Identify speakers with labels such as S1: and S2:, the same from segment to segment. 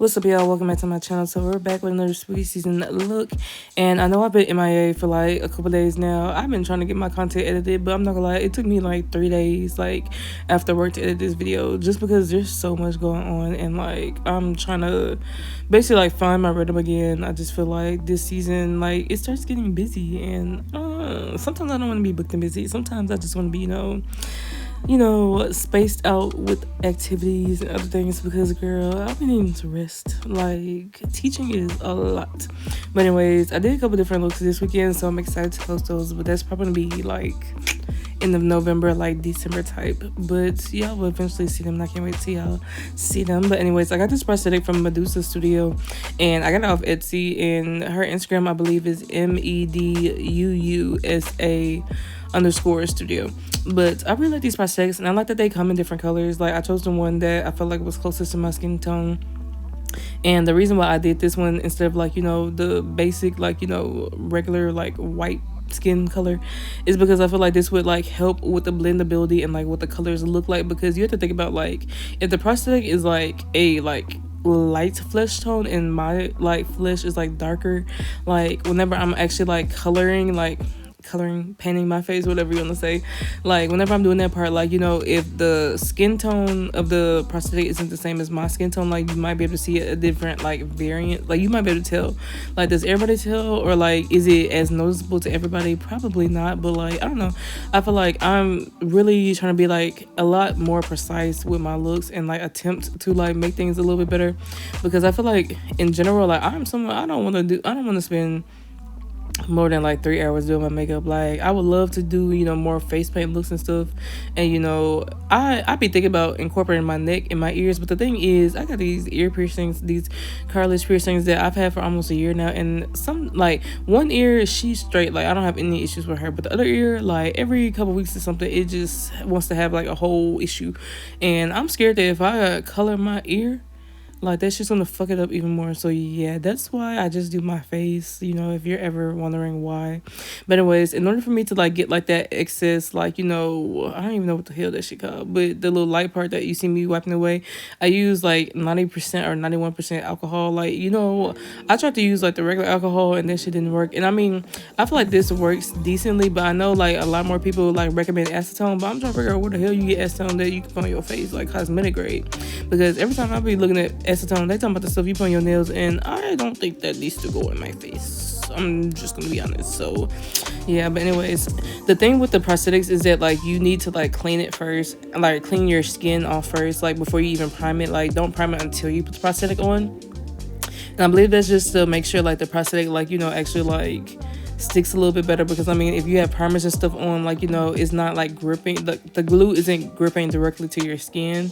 S1: What's up, y'all? Welcome back to my channel. So we're back with another spooky season look, and I know I've been MIA for like a couple days now. I've been trying to get my content edited, but I'm not gonna lie, it took me like 3 days, like after work, to edit this video, just because there's so much going on, and like I'm trying to basically like find my rhythm again. I just feel like this season, like it starts getting busy, and sometimes I don't want to be booked and busy. Sometimes I just want to be, spaced out with activities and other things because, girl, I've been needing to rest. Like, teaching is a lot. But anyways, I did a couple different looks this weekend, so I'm excited to post those. But that's probably going to be, like, end of November, like December type. But y'all will eventually see them. I can't wait to y'all see them. But anyways, I got this prosthetic from Medusa Studio, and I got it off Etsy. And her Instagram, I believe, is MEDUUSA_studio. But I really like these prosthetics, and I like that they come in different colors. Like, I chose the one that I felt like was closest to my skin tone. And the reason why I did this one instead of, like, the basic, like, regular, like, white skin color is because I feel like this would, like, help with the blendability and, like, what the colors look like. Because you have to think about, like, if the prosthetic is, like, a, like, light flesh tone and my, like, flesh is, like, darker, like, whenever I'm actually, like, painting my face, whatever you want to say, like, whenever I'm doing that part, like, if the skin tone of the prosthetic isn't the same as my skin tone, like, you might be able to see a different, like, variant. Like, you might be able to tell, like, does everybody tell, or, like, is it as noticeable to everybody? Probably not. But, like, I don't know, I feel like I'm really trying to be, like, a lot more precise with my looks and, like, attempt to, like, make things a little bit better, because I feel like in general, like, I'm someone, I don't want to spend more than like 3 hours doing my makeup. Like, I would love to do, more face paint looks and stuff. And, I be thinking about incorporating my neck and my ears. But the thing is, I got these ear piercings, these cartilage piercings that I've had for almost a year now. And some, like, one ear, she's straight. Like, I don't have any issues with her. But the other ear, like, every couple weeks or something, it just wants to have, like, a whole issue. And I'm scared that if I color my ear, like, that's just gonna fuck it up even more. So yeah, that's why I just do my face, if you're ever wondering why. But anyways, in order for me to, like, get, like, that excess, like, I don't even know what the hell that shit called, but the little light part that you see me wiping away, I use like 90% or 91% alcohol. Like, I tried to use, like, the regular alcohol, and that shit didn't work. And I mean, I feel like this works decently, but I know, like, a lot more people, like, recommend acetone. But I'm trying to figure out where the hell you get acetone that you can put on your face, like cosmetic grade. Because every time I be looking at acetone, they talking about the stuff you put on your nails, and I don't think that needs to go in my face. I'm just gonna be honest. So yeah, but anyways, the thing with the prosthetics is that, like, you need to, like, clean it first, like, clean your skin off first, like, before you even prime it. Like, don't prime it until you put the prosthetic on. And I believe that's just to make sure, like, the prosthetic, like, actually, like, sticks a little bit better. Because I mean, if you have primers and stuff on, like, it's not, like, gripping, the glue isn't gripping directly to your skin.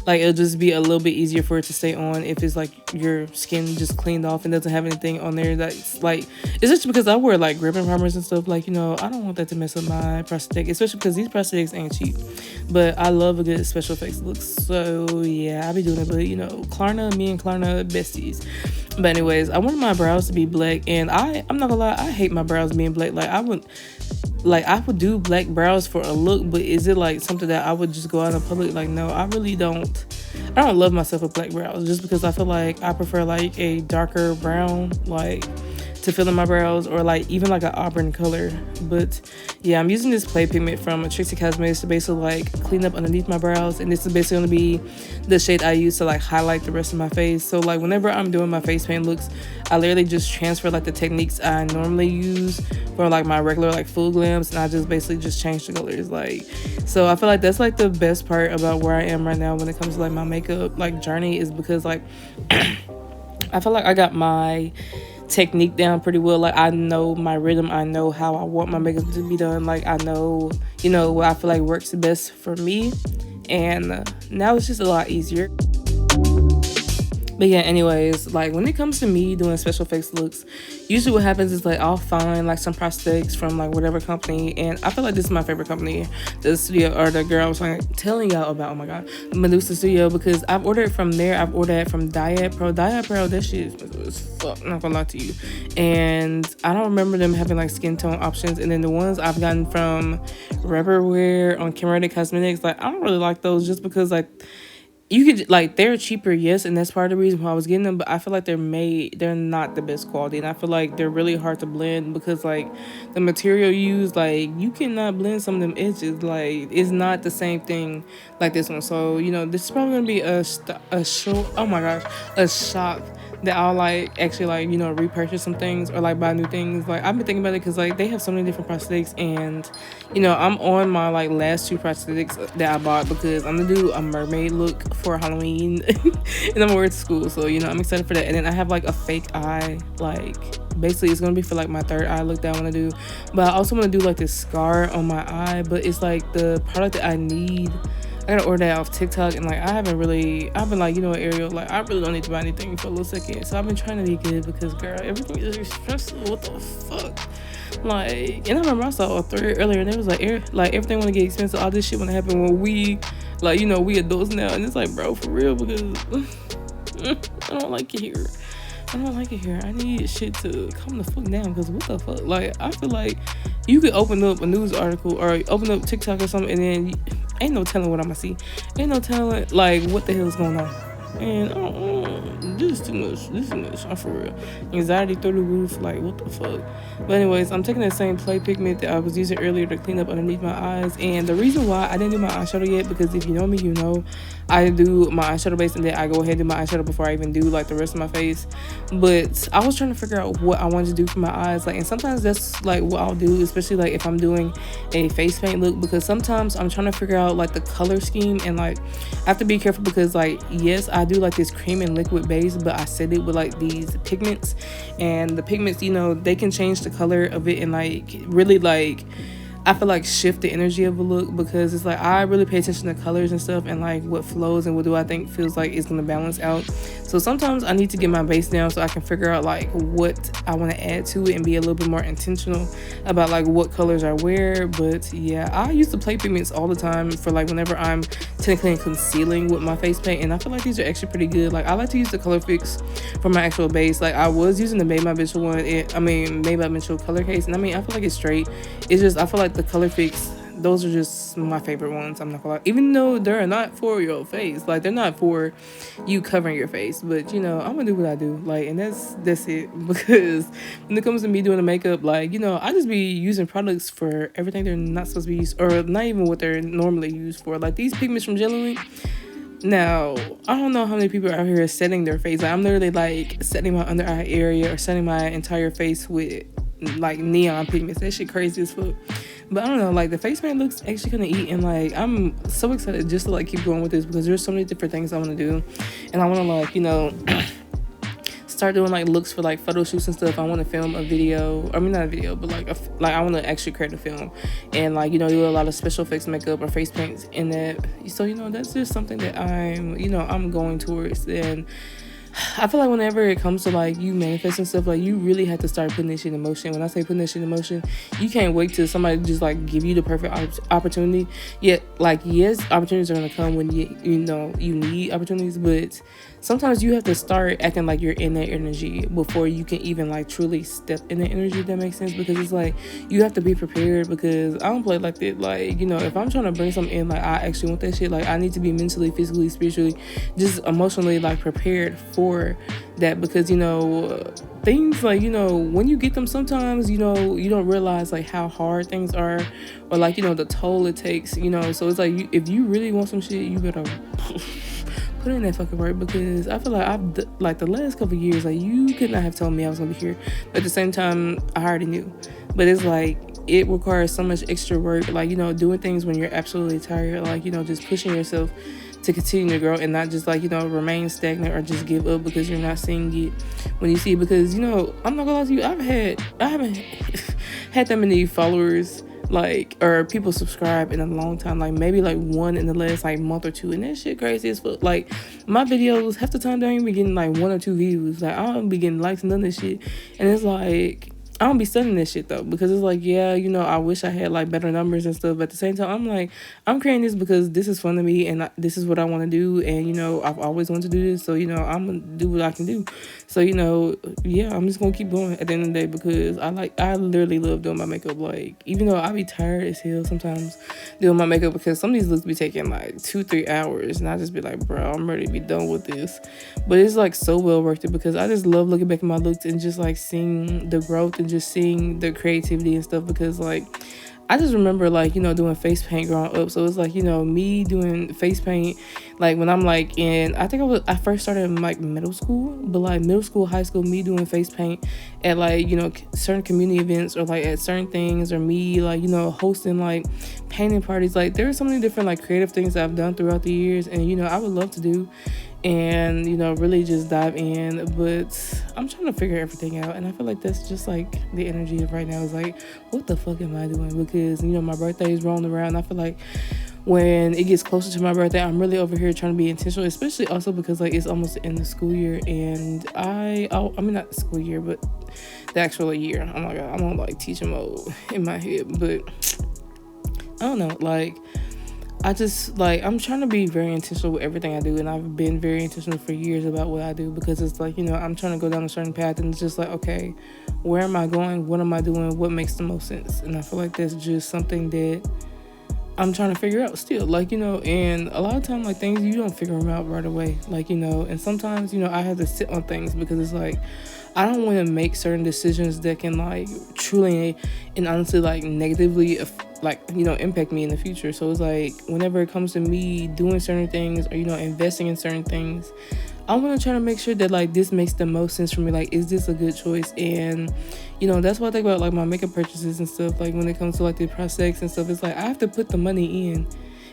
S1: Like, it'll just be a little bit easier for it to stay on if it's, like, your skin just cleaned off and doesn't have anything on there that's, like, it's just because I wear, like, gripping primers and stuff. Like, I don't want that to mess up my prosthetic, especially because these prosthetics ain't cheap. But I love a good special effects look. So yeah, I be doing it. But Klarna, me and Klarna besties. But anyways, I wanted my brows to be black, and I'm not gonna lie, I hate my brows being black. Like, I would do black brows for a look, but is it, like, something that I would just go out in public? Like, no, I really don't. I don't love myself with black brows, just because I feel like I prefer, like, a darker brown, like, to fill in my brows, or, like, even, like, an auburn color. But yeah, I'm using this play pigment from Trixie Cosmetics to basically, like, clean up underneath my brows, and this is basically going to be the shade I use to, like, highlight the rest of my face. So, like, whenever I'm doing my face paint looks, I literally just transfer, like, the techniques I normally use for, like, my regular, like, full glams, and I just basically just change the colors. Like, so I feel like that's, like, the best part about where I am right now when it comes to, like, my makeup, like, journey, is because, like, I feel like I got my technique down pretty well. Like, I know my rhythm, I know how I want my makeup to be done. Like, I know, what I feel like works best for me, and now it's just a lot easier. But yeah, anyways, like, when it comes to me doing special effects looks, usually what happens is, like, I'll find, like, some prosthetics from, like, whatever company, and I feel like this is my favorite company, the studio, or the girl I was, like, telling y'all about, oh my god, Medusa Studio, because I've ordered from there. I've ordered from Diet Pro, that shit is expensive as fuck, not gonna lie to you. And I don't remember them having, like, skin tone options. And then the ones I've gotten from Rubberwear on Kimberly Cosmetics, like, I don't really like those, just because, like, you could like they're cheaper, yes, and that's part of the reason why I was getting them, but I feel like they're not the best quality, and I feel like they're really hard to blend because like the material used, like you cannot blend some of them edges, like it's not the same thing like this one. So this is probably gonna be a show, oh my gosh, a shock that I'll like actually like repurchase some things or like buy new things. Like I've been thinking about it because like they have so many different prosthetics, and I'm on my like last two prosthetics that I bought because I'm gonna do a mermaid look for Halloween and I'm gonna wear it to school. So I'm excited for that. And then I have like a fake eye, like basically it's gonna be for like my third eye look that I want to do, but I also want to do like this scar on my eye, but it's like the product that I need. I gotta order that off TikTok, and like I've been like, Ariel, like I really don't need to buy anything for a little second. So I've been trying to be good because girl, everything is stressful. What the fuck? Like, and I remember I saw a thread earlier, and it was like, like everything want to get expensive. All this shit want to happen when we, like, we adults now, and it's like, bro, for real, because I don't like it here. I don't like it here. I need shit to calm the fuck down because what the fuck? Like, I feel like you could open up a news article or open up TikTok or something, and then ain't no telling what I'm gonna see. Ain't no telling, like, what the hell is going on. And this is too much. This is too much. I'm for real. Anxiety through the roof. Like, what the fuck? But anyways, I'm taking that same play pigment that I was using earlier to clean up underneath my eyes. And the reason why I didn't do my eyeshadow yet, because if you know me, you know I do my eyeshadow base and then I go ahead and do my eyeshadow before I even do like the rest of my face. But I was trying to figure out what I wanted to do for my eyes. Like, and sometimes that's like what I'll do, especially like if I'm doing a face paint look, because sometimes I'm trying to figure out like the color scheme, and like I have to be careful because like, yes, I do like this cream and liquid base, but I set it with like these pigments, and the pigments, they can change the color of it and like really like I feel like shift the energy of a look, because it's like I really pay attention to colors and stuff and like what flows and what do I think feels like is gonna balance out. So sometimes I need to get my base down so I can figure out like what I want to add to it and be a little bit more intentional about like what colors I wear. But yeah, I use the play pigments all the time for like whenever I'm technically concealing with my face paint, and I feel like these are actually pretty good. Like I like to use the Color Fix for my actual base. Like I was using the Made by Mitchell one, Made by Mitchell color case, and I feel like it's straight. It's just I feel like the Color Fix, those are just my favorite ones. I'm not gonna lie, even though they're not for your face, like they're not for you covering your face, but I'm gonna do what I do, like, and that's it. Because when it comes to me doing the makeup, like I just be using products for everything they're not supposed to be used, or not even what they're normally used for. Like these pigments from Jelly. Now, I don't know how many people out here are setting their face. Like, I'm literally like setting my under eye area or setting my entire face with like neon pigments. That shit crazy as fuck. But I don't know, like the face paint looks actually gonna eat, and like I'm so excited just to like keep going with this because there's so many different things I want to do, and I want to like start doing like looks for like photo shoots and stuff. I want to film a video. I mean, not a video, but like I want to actually create a film and like do a lot of special effects makeup or face paints in that. So that's just something that I'm going towards. And I feel like whenever it comes to like you manifesting stuff, like you really have to start putting this shit in motion. When I say putting this shit in motion, you can't wait till somebody just like give you the perfect opportunity. Yet, like, yes, opportunities are gonna come when you need opportunities, but sometimes you have to start acting like you're in that energy before you can even like truly step in that energy, if that makes sense. Because it's like you have to be prepared, because I don't play like that. Like, if I'm trying to bring something in, like I actually want that shit, like I need to be mentally, physically, spiritually, just emotionally like prepared for that. Because things like when you get them, sometimes you don't realize like how hard things are, or like the toll it takes. So it's like if you really want some shit, you better put in that fucking work. Because I feel like like the last couple of years, like you could not have told me I was gonna be here, but at the same time I already knew. But it's like it requires so much extra work, like doing things when you're absolutely tired, like just pushing yourself to continue to grow and not just like remain stagnant or just give up because you're not seeing it when you see it. Because I'm not gonna lie to you, I haven't had that many followers like or people subscribe in a long time, like maybe like one in the last like month or two, and that shit crazy as fuck. Like my videos half the time don't even be getting like 1 or 2 views. Like I don't be getting likes and none of this shit, and it's like I don't be studying this shit though, because it's like, yeah, you know, I wish I had like better numbers and stuff, but at the same time, I'm like, I'm creating this because this is fun to me, and this is what I want to do, and you know, I've always wanted to do this, so you know, I'm gonna do what I can do. So you know, yeah, I'm just gonna keep going at the end of the day, because I literally love doing my makeup. Like, even though I be tired as hell sometimes doing my makeup, because some of these looks be taking like 2-3 hours, and I just be like, bro, I'm ready to be done with this. But it's like so well worth it, because I just love looking back at my looks and just like seeing the growth and just seeing the creativity and stuff, because like I just remember like, you know, doing face paint growing up. So it's like, you know, me doing face paint like when I'm like in, I first started in like middle school, but like middle school, high school, me doing face paint at like, you know, certain community events or like at certain things, or me like, you know, hosting like painting parties. Like there are so many different like creative things that I've done throughout the years, and you know, I would love to do and you know, really just dive in, but I'm trying to figure everything out, and I feel like that's just like the energy of right now is like, what the fuck am I doing? Because you know, my birthday is rolling around, and I feel like when it gets closer to my birthday, I'm really over here trying to be intentional, especially also because like it's almost the end of the school year, and I mean, not the school year, but the actual year. Oh my god, I'm on like teacher mode in my head, but I don't know, like I just like, I'm trying to be very intentional with everything I do, and I've been very intentional for years about what I do, because it's like, you know, I'm trying to go down a certain path, and it's just like, okay, where am I going? What am I doing? What makes the most sense? And I feel like that's just something that I'm trying to figure out still, like, you know, and a lot of time, like, things, you don't figure them out right away, like, you know, and sometimes, you know, I have to sit on things, because it's like, I don't want to make certain decisions that can, like, truly and honestly, like, negatively, like, you know, impact me in the future. So it's like, whenever it comes to me doing certain things, or, you know, investing in certain things, I want to try to make sure that, like, this makes the most sense for me. Like, is this a good choice? And, you know, that's what I think about, like, my makeup purchases and stuff. Like, when it comes to, like, the prosthetics and stuff, it's like, I have to put the money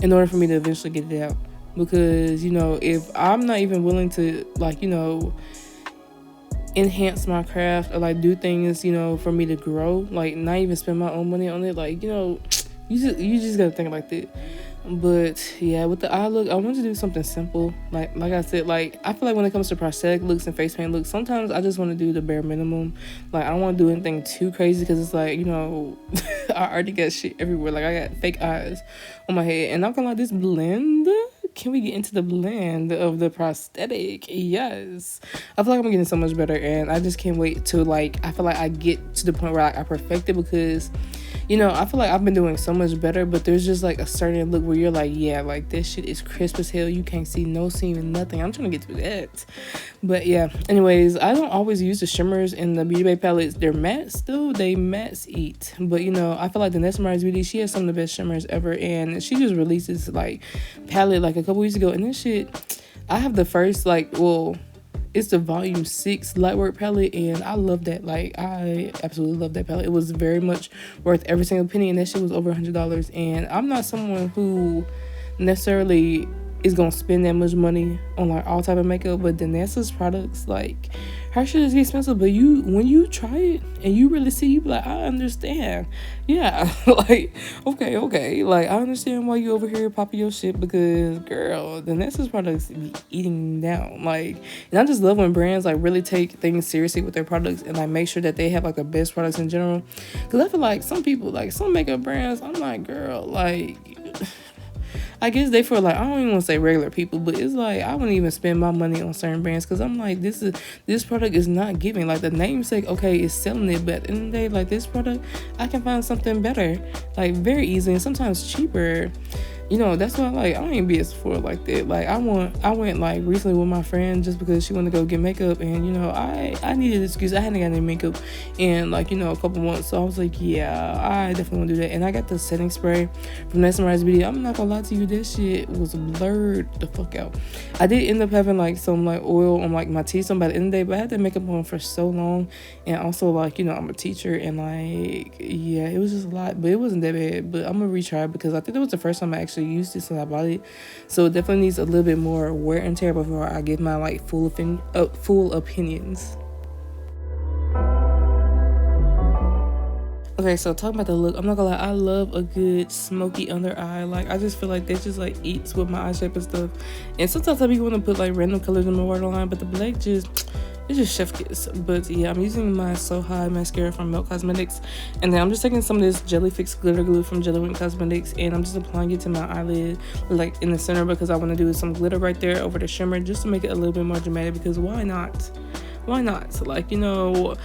S1: in order for me to eventually get it out. Because, you know, if I'm not even willing to, like, you know, enhance my craft, or like do things, you know, for me to grow, like not even spend my own money on it, like, you know, you just gotta think like that. But yeah, with the eye look, I want to do something simple, like I said, like I feel like when it comes to prosthetic looks and face paint looks, sometimes I just want to do the bare minimum. Like I don't want to do anything too crazy, because it's like, you know, I already got shit everywhere. Like I got fake eyes on my head, and I'm gonna like this blend. Can we get into the blend of the prosthetic? Yes. I feel like I'm getting so much better, and I just can't wait to, like, I feel like I get to the point where I perfect it, because, you know, I feel like I've been doing so much better, but there's just, like, a certain look where you're like, yeah, like, this shit is crisp as hell. You can't see no seam and nothing. I'm trying to get through that. But, yeah. Anyways, I don't always use the shimmers in the Beauty Bay palettes. They're matte still. They mattes eat. But, you know, I feel like the Mesmerize Beauty, she has some of the best shimmers ever, and she just released this, like, palette, like, a couple weeks ago, and this shit, I have the first, like, well, it's the volume 6 Lightwork palette, and I love that. Like, I absolutely love that palette. It was very much worth every single penny, and that shit was over $100. And I'm not someone who necessarily is gonna spend that much money on like all type of makeup, but Danessa's products, like, her shit is expensive, but when you try it and you really see, you be like, I understand. Yeah. Like, okay, like, I understand why you over here popping your shit, because girl, Danessa's products be eating down. Like, and I just love when brands like really take things seriously with their products, and like make sure that they have like the best products in general, because I feel like some people, like some makeup brands, I'm like, girl, like, I guess they feel like, I don't even want to say regular people, but it's like, I wouldn't even spend my money on certain brands, because I'm like, this product is not giving. Like, the namesake, okay, is selling it, but at the end of the day, like, this product, I can find something better, like, very easily, and sometimes cheaper. You know, that's why, like, I don't even be at Sephora like that. Like, I went, like, recently with my friend just because she wanted to go get makeup, and, you know, I needed an excuse. I hadn't got any makeup in, like, you know, a couple months, so I was like, yeah, I definitely want to do that. And I got the setting spray from Mesmerize Beauty. I'm not gonna lie to you, this shit was blurred the fuck out. I did end up having, like, some, like, oil on, like, my teeth by the end of the day, but I had that makeup on for so long, and also, like, you know, I'm a teacher, and, like, yeah, it was just a lot, but it wasn't that bad. But I'm gonna retry, because I think that was the first time I actually used it since I bought it, so it definitely needs a little bit more wear and tear before I give my, like, full opinions. Okay, so talking about the look, I'm not gonna lie, I love a good smoky under eye. Like, I just feel like that just, like, eats with my eye shape and stuff. And sometimes I be want to put, like, random colors in my waterline, but the black just, It's just chef kiss. But yeah, I'm using my So High mascara from Milk Cosmetics, and then I'm just taking some of this Jelly Fix glitter glue from Jelly Wing Cosmetics, and I'm just applying it to my eyelid, like in the center, because I want to do some glitter right there over the shimmer, just to make it a little bit more dramatic. Because why not? Why not? So, like, you know,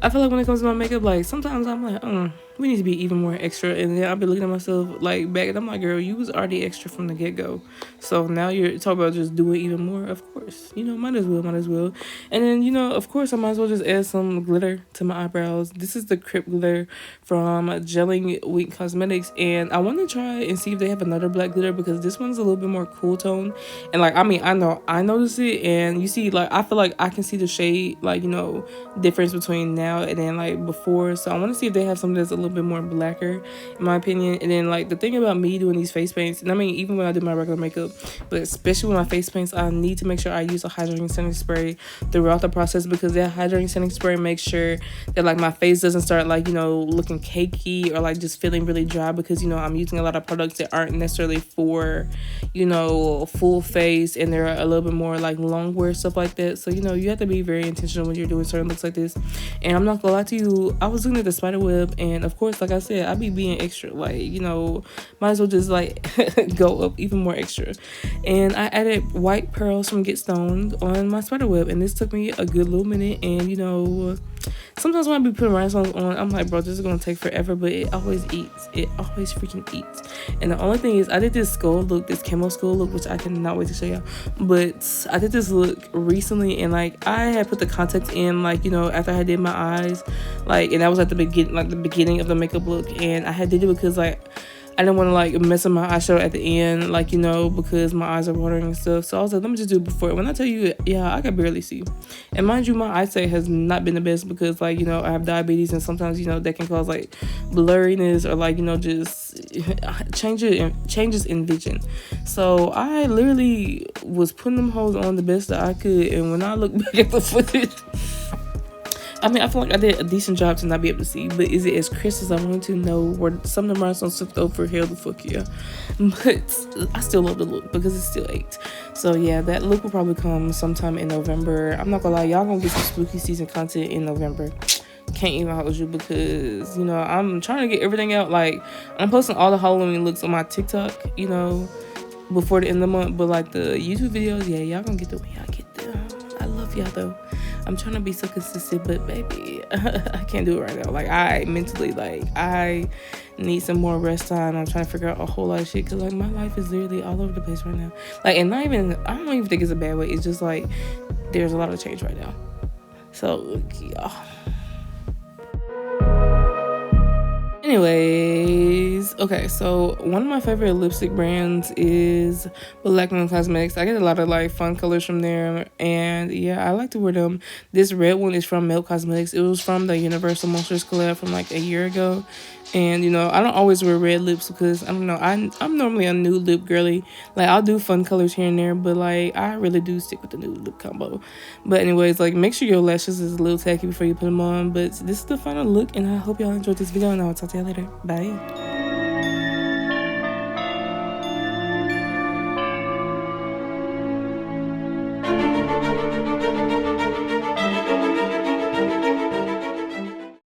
S1: I feel like when it comes to my makeup, like sometimes I'm like, we need to be even more extra. And then I'll be looking at myself like back and I'm like, girl, you was already extra from the get-go. So now you're talking about just doing even more. Of course, you know, might as well. And then, you know, of course, I might as well just add some glitter to my eyebrows. This is the Crip glitter from Jelly Wing Cosmetics. And I want to try and see if they have another black glitter, because this one's a little bit more cool tone. And like, I mean, I notice it, and you see, like, I feel like I can see the shade, like, you know, difference between now and then like before. So I want to see if they have something that's a little bit more blacker, in my opinion. And then like the thing about me doing these face paints, and I mean even when I do my regular makeup, but especially with my face paints, I need to make sure I use a hydrating setting spray throughout the process, because that hydrating setting spray makes sure that like my face doesn't start like, you know, looking cakey or like just feeling really dry, because, you know, I'm using a lot of products that aren't necessarily for, you know, full face, and they're a little bit more like long wear, stuff like that. So, you know, you have to be very intentional when you're doing certain looks like this. And I'm not gonna lie to you, I was looking at the spider web, and of course, like I said, I be being extra, like, you know, might as well just like go up even more extra. And I added white pearls from Get Stoned on my spider web, and this took me a good little minute. And, you know, sometimes when I be putting rhinestones on, I'm like, bro, this is gonna take forever, but it always eats. It always freaking eats. And the only thing is, I did this skull look, this camo skull look, which I cannot wait to show y'all. But I did this look recently, and like I had put the contacts in, like, you know, after I did my eyes, like, and that was at the beginning of the makeup look, and I had did it because like I didn't want to like mess up my eyeshadow at the end, like, you know, because my eyes are watering and stuff. So I was like, let me just do it before. When I tell you, yeah, I can barely see. And mind you, my eyesight has not been the best, because like, you know, I have diabetes, and sometimes, you know, that can cause like blurriness or like, you know, just changes in vision. So I literally was putting them hoes on the best that I could. And when I look back at the footage, I mean, I feel like I did a decent job to not be able to see, but is it as crisp as I wanted to? No. Were some of the rhinestones slipped over? Hell the fuck yeah. But I still love the look, because it's still 8. So yeah, that look will probably come sometime in November. I'm not gonna lie, y'all gonna get some spooky season content in November. Can't even hold you, because, you know, I'm trying to get everything out. Like, I'm posting all the Halloween looks on my TikTok, you know, before the end of the month. But like the YouTube videos, yeah, y'all gonna get the way I get them. I love y'all though. I'm trying to be so consistent, but baby, I can't do it right now. Like, I mentally, like, I need some more rest time. I'm trying to figure out a whole lot of shit, because like my life is literally all over the place right now. Like, and not even, I don't even think it's a bad way. It's just like there's a lot of change right now. So yeah. Anyways, okay, so one of my favorite lipstick brands is Black Moon Cosmetics. I get a lot of like fun colors from there, and yeah, I like to wear them. This red one is from Milk Cosmetics. It was from the Universal Monsters collab from like a year ago. And, you know, I don't always wear red lips, because I don't know, I'm normally a nude lip girly. Like, I'll do fun colors here and there, but like I really do stick with the nude lip combo. But anyways, like, make sure your lashes is a little tacky before you put them on. But this is the final look, and I hope y'all enjoyed this video, and I'll talk to y'all later. Bye.